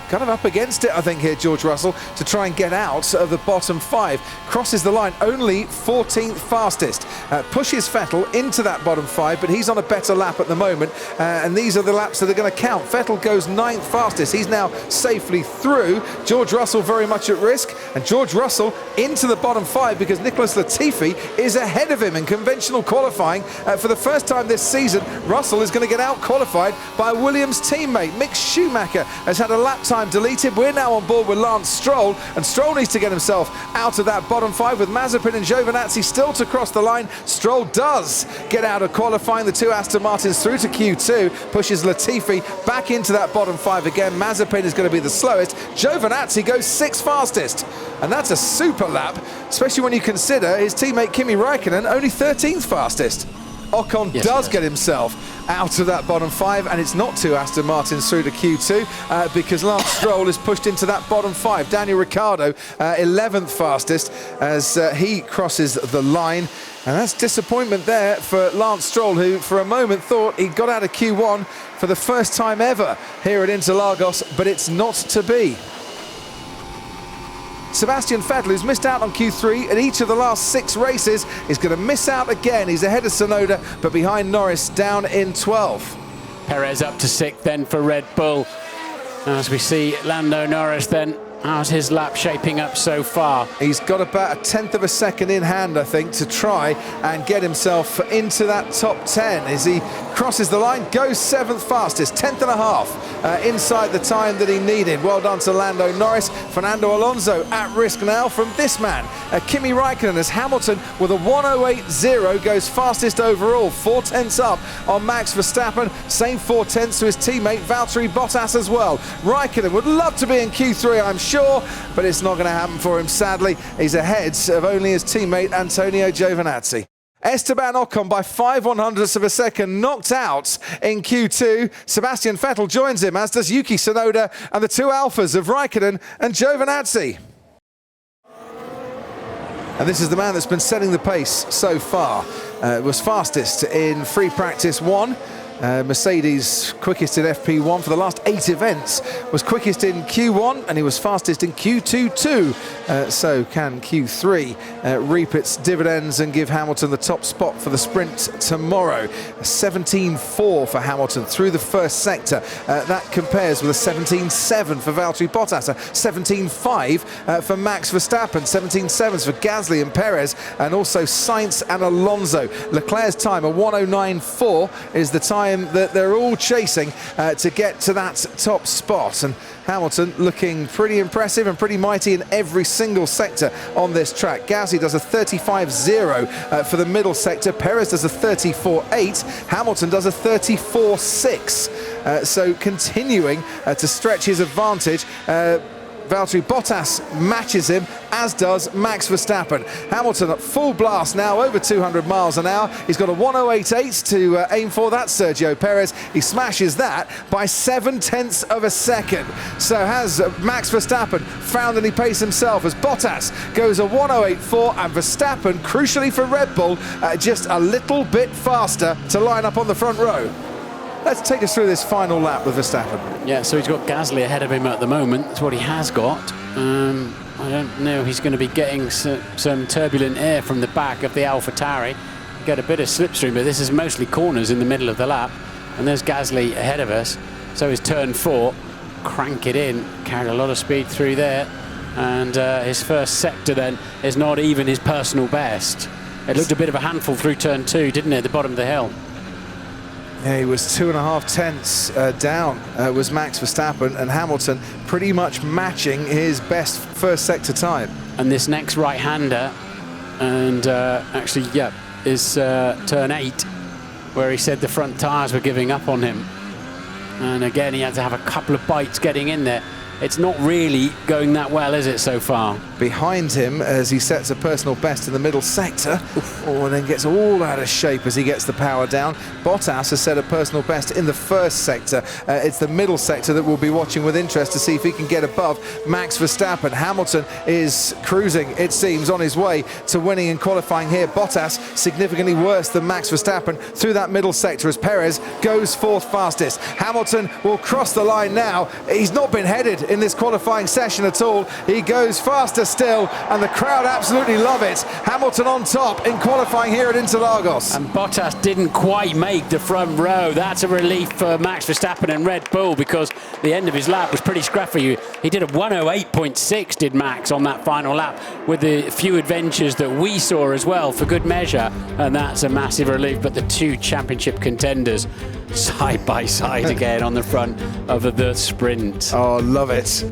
kind of up against it, I think, here, George Russell, to try and get out of the bottom 5. Crosses the line, only 14th fastest. Pushes Vettel into that bottom 5, but he's on a better lap at the moment, and these are the laps that are going to count. Vettel goes 9th fastest. He's now safely through. George Russell very much at risk, and George Russell into the bottom 5 because Nicholas Latifi is ahead of him in conventional qualifying. For the first time this season, Russell is going to get out-qualified by a Williams teammate. Mick Schumacher has had a lap time deleted. We're now on board with Lance Stroll, and Stroll needs to get himself out of that bottom 5 with Mazepin and Giovinazzi still to cross the line. Stroll does get out of qualifying. The 2 Aston Martins through to Q2, pushes Latifi back into that bottom 5 again. Mazepin is going to be the slowest. Giovinazzi goes 6th fastest, and that's a super lap, especially when you consider his teammate Kimi Räikkönen only 13th fastest. Ocon does get himself out of that bottom 5, and it's not 2 Aston Martins through to Q2 because Lance Stroll is pushed into that bottom 5. Daniel Ricciardo 11th fastest as he crosses the line, and that's disappointment there for Lance Stroll, who for a moment thought he'd got out of Q1 for the first time ever here at Interlagos, but it's not to be. Sebastian Vettel, who's missed out on Q3 at each of the last 6 races, is going to miss out again. He's ahead of Tsunoda, but behind Norris, down in 12th. Perez up to 6th then for Red Bull. As we see Lando Norris then, how's his lap shaping up so far? He's got about a 1/10 of a second in hand, I think, to try and get himself into that top 10 as he crosses the line, goes 7th fastest, 10th and a half inside the time that he needed. Well done to Lando Norris. Fernando Alonso at risk now from this man, Kimi Räikkönen, as Hamilton with a 1:08.0 goes fastest overall, 4/10 up on Max Verstappen, same 4/10 to his teammate Valtteri Bottas as well. Räikkönen would love to be in Q3, I'm sure, but it's not going to happen for him, sadly. He's ahead of only his teammate Antonio Giovinazzi. Esteban Ocon by 5/100ths of a second knocked out in Q2. Sebastian Vettel joins him, as does Yuki Tsunoda and the 2 Alphas of Räikkönen and Giovinazzi. And this is the man that's been setting the pace so far. Was fastest in free practice 1. Mercedes quickest in FP1 for the last 8 events, was quickest in Q1, and he was fastest in Q2 too. So can Q3 reap its dividends and give Hamilton the top spot for the sprint tomorrow. 17.4 for Hamilton through the first sector. That compares with a 17.7 for Valtteri Bottas, a 17.5 for Max Verstappen, 17.7s for Gasly and Perez, and also Sainz and Alonso. Leclerc's time, a 1:09.4, is the time that they're all chasing to get to that top spot, and Hamilton looking pretty impressive and pretty mighty in every single sector on this track. Gasly does a 35.0 for the middle sector, Perez does a 34.8, Hamilton does a 34.6, so continuing to stretch his advantage. Valtteri Bottas matches him, as does Max Verstappen. Hamilton at full blast now, over 200 miles an hour. He's got a 1:08.8 to aim for. That's Sergio Perez. He smashes that by 7/10 of a second. So has Max Verstappen found any pace himself as Bottas goes a 1:08.4, and Verstappen, crucially for Red Bull, just a little bit faster to line up on the front row. Let's take us through this final lap with Verstappen. Yeah, so he's got Gasly ahead of him at the moment. That's what he has got. I don't know, he's going to be getting some turbulent air from the back of the AlphaTauri. Get a bit of slipstream, but this is mostly corners in the middle of the lap. And there's Gasly ahead of us. So is turn 4. Crank it in. Carried a lot of speed through there. And his first sector then is not even his personal best. It looked a bit of a handful through turn 2, didn't it, at the bottom of the hill? Yeah, he was 2.5 down, was Max Verstappen, and Hamilton pretty much matching his best first sector time. And this next right-hander, and actually, yeah, is turn 8, where he said the front tyres were giving up on him. And again, he had to have a couple of bites getting in there. It's not really going that well, is it, so far? Behind him, as he sets a personal best in the middle sector, and then gets all out of shape as he gets the power down. Bottas has set a personal best in the first sector. It's the middle sector that we'll be watching with interest to see if he can get above Max Verstappen. Hamilton is cruising, it seems, on his way to winning and qualifying here. Bottas significantly worse than Max Verstappen through that middle sector as Perez goes 4th fastest. Hamilton will cross the line now. He's not been headed in this qualifying session at all. He goes faster still, and the crowd absolutely love it. Hamilton on top in qualifying here at Interlagos. And Bottas didn't quite make the front row. That's a relief for Max Verstappen and Red Bull, because the end of his lap was pretty scruffy. He did a 108.6, did Max, on that final lap, with the few adventures that we saw as well, for good measure, and that's a massive relief. But the two championship contenders side by side again on the front of the sprint. Oh, love it.